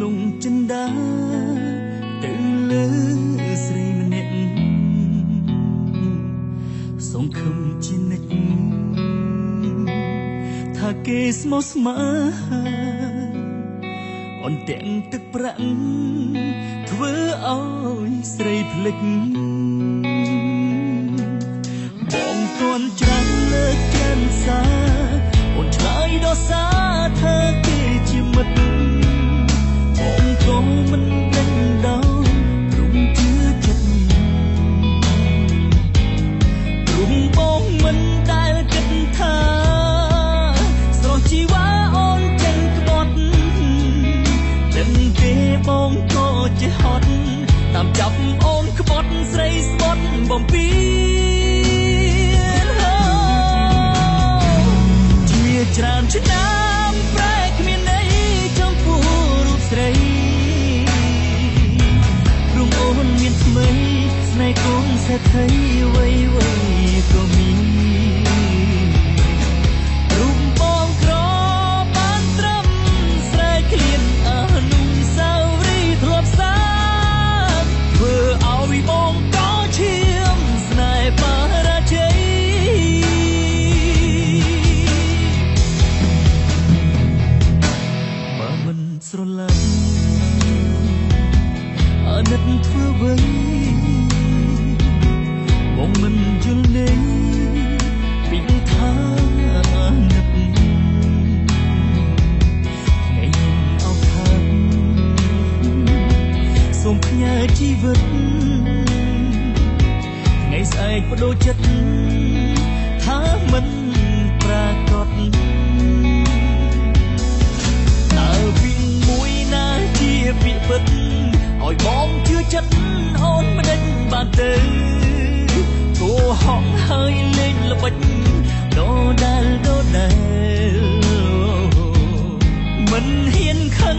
លងចិនដាទៅលើស្រីម្នាក់សង្ឃឹមជានិច្ចថាគេស្មោះស្ម័គ្រអន់ទាំងទឹកប្រាក់ធ្វើឲ្យស្រីភ្លេចបងទាន់ច្រើនលើកក្រានសាអូនឆ្លើយដោះសារថាគេជាមិត្តបងក៏មិនដឹងដល់ព្រមជឿចិត្តព្រមបងមិនដែលគិតថាស្រស់ជីវ៉ាអូនចេញក្បត់ដឹងទេបងក៏ចេះហត់តាមចាប់អូនក្បត់ស្រីស្បត់បំពីច្រើនឆ្នាំប្រែគ្មានន័យចំពោះរូបស្រីព្រមអូនមានថ្មីស្នេហ៍កូនសេដ្ឋីវ័យក៏មានរូបបងក្របានត្រឹមស្រែកក្លៀនអនុស្សាវរីយ៍ធ្លាប់សាធ្វើឲ្យបងក៏ឈាមស្នេហ៍បរាជ័យស្រឡាញ់អាណិតធ្វើអ្វីបងមិនយល់ន័យពីថាអាណិតថ្ងៃអោបខាងសូមផ្ញើជីវិតថ្ងៃស្អែកបដូរចិត្តថាមិនប្រាកដពាក្យពិតឲ្យបងជឿចិត្តអូនមិនដេញបានទៅគោហងហើយលេងល្បិចដោដែលមិនហ៊ានខឹង